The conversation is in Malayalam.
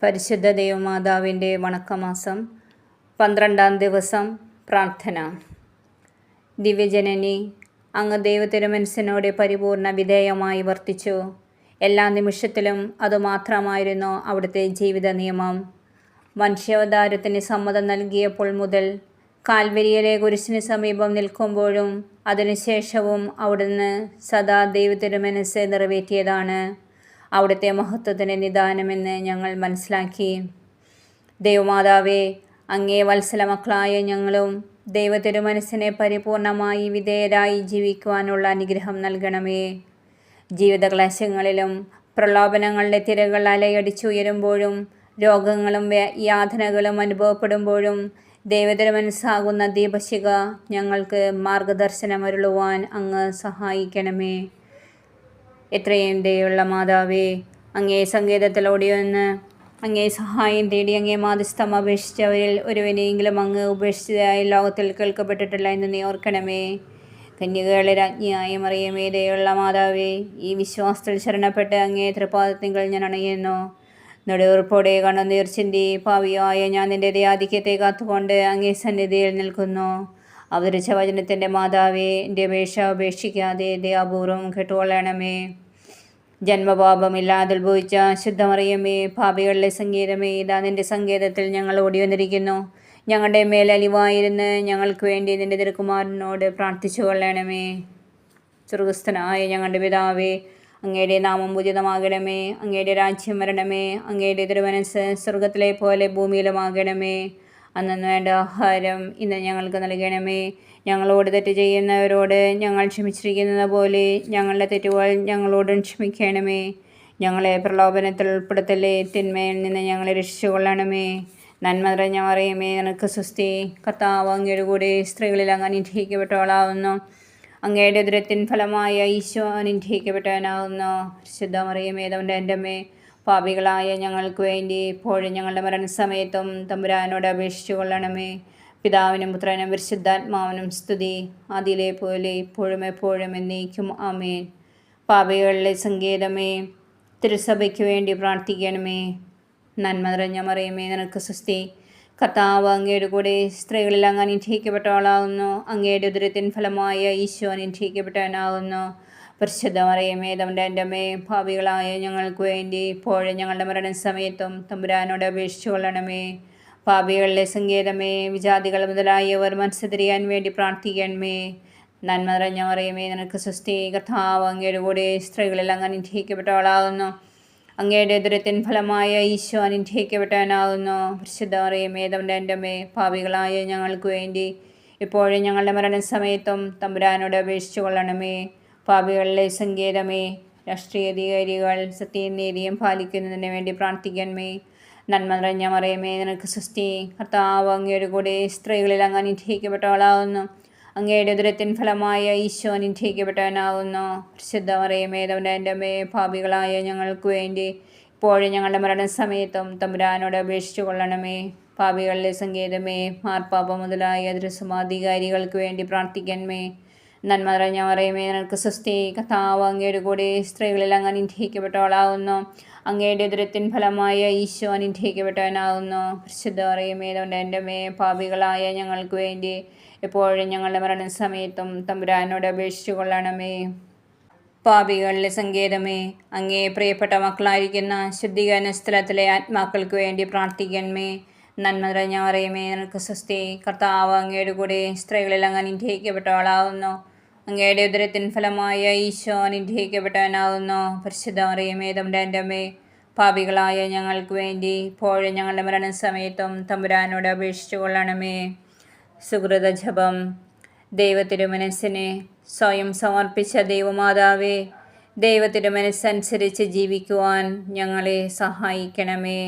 പരിശുദ്ധ ദൈവമാതാവിൻ്റെ വണക്കമാസം 12-ാം ദിവസം പ്രാർത്ഥന. ദിവ്യജനനി, അങ്ങ് ദൈവത്തിരുമനസ്സിനോട് പരിപൂർണ വിധേയമായി വർത്തിച്ചു. എല്ലാ നിമിഷത്തിലും അതുമാത്രമായിരുന്നു അവിടുത്തെ ജീവിത നിയമം. മനുഷ്യാവതാരത്തിന് സമ്മതം നൽകിയപ്പോൾ മുതൽ കാൽവരിയിലെ കുരിശിന് സമീപം നിൽക്കുമ്പോഴും അതിനുശേഷവും അവിടുന്ന് സദാ ദൈവത്തിരുമനസ്സ് നിറവേറ്റിയതാണ് അവിടുത്തെ മഹത്വത്തിന് നിദാനമെന്ന് ഞങ്ങൾ മനസ്സിലാക്കി. ദൈവമാതാവേ, അങ്ങേ വത്സല മക്കളായ ഞങ്ങളും ദൈവത്തിരുമനസ്സിനെ പരിപൂർണമായി വിധേയരായി ജീവിക്കുവാനുള്ള അനുഗ്രഹം നൽകണമേ. ജീവിതക്ലേശങ്ങളിലും പ്രലോഭനങ്ങളുടെ തിരകൾ അലയടിച്ചുയരുമ്പോഴും രോഗങ്ങളും യാതനകളും അനുഭവപ്പെടുമ്പോഴും ദൈവത്തിരുമനസ്സാകുന്ന ദീപശിഖ ഞങ്ങൾക്ക് മാർഗദർശനമരുളുവാൻ അങ്ങ് സഹായിക്കണമേ. എത്രയും ദയുള്ള മാതാവേ, അങ്ങേ സങ്കേതത്തിലോടിയൊന്ന് അങ്ങേ സഹായം തേടി അങ്ങേ മാധ്യസ്ഥം അപേക്ഷിച്ചവരിൽ ഒരുവനെയെങ്കിലും അങ്ങ് ഉപേക്ഷിച്ചതായി ലോകത്തിൽ കേൾക്കപ്പെട്ടിട്ടില്ല എന്ന് നീ ഓർക്കണമേ. കന്യകകളുടെ രാജ്ഞിയായ മറിയമേ, ദയുള്ള മാതാവേ, ഈ വിശ്വാസത്തിൽ ശരണപ്പെട്ട് അങ്ങേ തൃപ്പാദത്തിങ്കൽ ഞാൻ അണയുന്നു. നെടുവീർപ്പോടെ കണ്ണുനീർ ചിന്തി പാവിയായ ഞാൻ നിന്റെ ദയാധിക്യത്തെ കാത്തുകൊണ്ട് അങ്ങേ സന്നിധിയിൽ നിൽക്കുന്നു. അവതരിച്ച വചനത്തിൻ്റെ മാതാവേ, എൻ്റെ അപേക്ഷ ഉപേക്ഷിക്കാതെ ദയാപൂർവം കേട്ടുകൊള്ളണമേ. ജന്മപാപമില്ലാതെ ഉത്ഭവിച്ച ശുദ്ധമറിയമേ, പാപികളുടെ സങ്കേതമേ, ഇതാ നിന്റെ സങ്കേതത്തിൽ ഞങ്ങൾ ഓടി വന്നിരിക്കുന്നു. ഞങ്ങളുടെ മേൽ അലിവായിരുന്ന് ഞങ്ങൾക്ക് വേണ്ടി നിന്റെ തിരുക്കുമാരനോട് പ്രാർത്ഥിച്ചു കൊള്ളണമേ. സ്വർഗസ്ഥനായ ഞങ്ങളുടെ പിതാവേ, അങ്ങയുടെ നാമം പൂജിതമാകണമേ. അങ്ങയുടെ രാജ്യം വരണമേ. അങ്ങയുടെ തിരുമനസ്സ് സ്വർഗത്തിലെ പോലെ ഭൂമിയിലുമാകണമേ. അന്നു വേണ്ട ആഹാരം ഇന്ന് ഞങ്ങൾക്ക് നൽകണമേ. ഞങ്ങളോട് തെറ്റ് ചെയ്യുന്നവരോട് ഞങ്ങൾ ക്ഷമിച്ചിരിക്കുന്നത് പോലെ ഞങ്ങളുടെ തെറ്റുകൾ ഞങ്ങളോടും ക്ഷമിക്കണമേ. ഞങ്ങളെ പ്രലോഭനത്തിൽ ഉൾപ്പെടുത്തലേ, തിന്മയിൽ നിന്ന് ഞങ്ങളെ രക്ഷിച്ചുകൊള്ളണമേ. നന്മ നിറഞ്ഞ മറിയമേ, നിനക്ക് സ്വസ്തി. കർത്താവ് അങ്ങയുടെ കൂടെ സ്ത്രീകളിൽ അങ്ങ് അനുഗ്രഹിക്കപ്പെട്ടവളാവുന്നു. അങ്ങയുടെ ഉദരത്തിൻ ഫലമായ ഈശോ അനുഗ്രഹിക്കപ്പെട്ടവനാകുന്നു. പരിശുദ്ധ മറിയമേ, തമ്പുരാൻ്റെ എൻ്റെ അമ്മേ, പാപികളായ ഞങ്ങൾക്ക് വേണ്ടി ഇപ്പോഴും ഞങ്ങളുടെ മരണസമയത്തും തമ്പുരാനോട് അപേക്ഷിച്ചു കൊള്ളണമേ. പിതാവിനും പുത്രനും പരിശുദ്ധാത്മാവിനും സ്തുതി, ആദിയിലെ പോലെ ഇപ്പോഴും എപ്പോഴും എന്നേക്കും ആമേൻ. പാപികളുടെ സങ്കേതമേ, തിരുസഭയ്ക്ക് വേണ്ടി പ്രാർത്ഥിക്കണമേ. നന്മ നിറഞ്ഞ മറിയമേ, നിനക്ക് സ്വസ്തി. കർത്താവ് അങ്ങയുടെ കൂടെ സ്ത്രീകളിൽ അങ്ങ് അനുഗ്രഹിക്കപ്പെട്ടവളാകുന്നു. അങ്ങയുടെ ഉദരത്തിൻ ഫലമായ ഈശോ അനുഗ്രഹിക്കപ്പെട്ടവനാകുന്നു. പരിശുദ്ധ മറിയമേ, തമ്പുരാൻ്റെ അമ്മേ, പാപികളായ ഞങ്ങൾക്ക് വേണ്ടി ഇപ്പോഴും ഞങ്ങളുടെ മരണസമയത്തും തമ്പുരാനോട് അപേക്ഷിച്ചു കൊള്ളണമേ. പാപികളുടെ സങ്കേതമേ, വിജാതികൾ മുതലായവർ മനസ്സ് തിരിയാൻ വേണ്ടി പ്രാർത്ഥിക്കണമേ. നന്മ നിറഞ്ഞ മറിയമേ, നിനക്ക് സ്വസ്തി. കർത്താവ് അങ്ങയുടെ കൂടെ സ്ത്രീകളിൽ അങ്ങ് അനുഗ്രഹിക്കപ്പെട്ടവളാകുന്നു. അങ്ങയുടെ ഉദരത്തിൻ ഫലമായ ഈശോ അനുഗ്രഹിക്കപ്പെട്ടവനാകുന്നു. പരിശുദ്ധ മറിയമേ, തമ്പുരാൻ്റെ അമ്മേ, പാപികളായ ഞങ്ങൾക്ക് വേണ്ടി ഇപ്പോഴും ഞങ്ങളുടെ മരണസമയത്തും തമ്പുരാനോട് അപേക്ഷിച്ചു കൊള്ളണമേ. പാപികളുടെ സങ്കേതമേ, രാഷ്ട്രീയ അധികാരികൾ സത്യവും നീതിയും പാലിക്കുന്നതിന് വേണ്ടി പ്രാർത്ഥിക്കണമേ. നന്മ നിറഞ്ഞ മറിയമേ, നിനക്ക് സ്വസ്തി. കർത്താവ് അങ്ങയുടെ കൂടെ സ്ത്രീകളിൽ അങ്ങ് അനുഗ്രഹിക്കപ്പെട്ടവളാകുന്നു. അങ്ങയുടെ ഉദരത്തിൻ ഫലമായ ഈശോ അനുഗ്രഹിക്കപ്പെട്ടവനാകുന്നു. പരിശുദ്ധ മറിയമേ, തമ്പുരാൻ്റെ അമ്മേ, പാപികളായ ഞങ്ങൾക്ക് വേണ്ടി ഇപ്പോഴും ഞങ്ങളുടെ മരണസമയത്തും തമ്പുരാനോട് അപേക്ഷിച്ചു കൊള്ളണമേ. പാപികളുടെ സങ്കേതമേ, മാർപ്പാപ്പ മുതലായ ദൃസമാധികാരികൾക്ക് വേണ്ടി പ്രാർത്ഥിക്കണമേ. നന്മ നിറഞ്ഞ മറിയമേ, നിനക്ക് സ്വസ്തി. കർത്താവ് അങ്ങയുടെ കൂടെ സ്ത്രീകളിൽ അങ്ങ് അനുഗ്രഹിക്കപ്പെട്ടവളാകുന്നു. അങ്ങയുടെ ഉദരത്തിൻ ഫലമായ ഈശോ അനുഗ്രഹിക്കപ്പെട്ടവനാകുന്നു. പരിശുദ്ധ മറിയമേ, തമ്പുരാൻ്റെ അമ്മേ, പാപികളായ ഞങ്ങൾക്ക് വേണ്ടി എപ്പോഴും ഞങ്ങളുടെ മരണസമയത്തും തമ്പുരാനോട് അപേക്ഷിച്ചു കൊള്ളണമേ. പാപികളുടെ സങ്കേതമേ, അങ്ങേ പ്രിയപ്പെട്ട മക്കളായിരിക്കുന്ന ശുദ്ധീകരണ സ്ഥലത്തിലെ ആത്മാക്കൾക്ക് വേണ്ടി പ്രാർത്ഥിക്കണമേ. നന്മ നിറഞ്ഞ മറിയമേ, നിനക്ക് സ്വസ്തി. കർത്താവ് അങ്ങയുടെ കൂടെ സ്ത്രീകളിൽ അങ്ങ് അനുഗ്രഹിക്കപ്പെട്ടവളാകുന്നു. അങ്ങയുടെ ഉദരത്തിൻ ഫലമായ ഈശോ അനുഗ്രഹിക്കപ്പെട്ടവനാകുന്നു. പരിശുദ്ധ മറിയമേ, തമ്പുരാൻ്റെ അമ്മേ, പാപികളായ ഞങ്ങൾക്ക് വേണ്ടി ഇപ്പോഴും ഞങ്ങളുടെ മരണസമയത്തും തമ്പുരാനോട് അപേക്ഷിച്ചു കൊള്ളണമേ. സുകൃത ജപം. ദൈവത്തിരുമനസ്സിനെ സ്വയം സമർപ്പിച്ച ദൈവമാതാവേ, ദൈവത്തിരുമനസ്സനുസരിച്ച് ജീവിക്കുവാൻ ഞങ്ങളെ സഹായിക്കണമേ.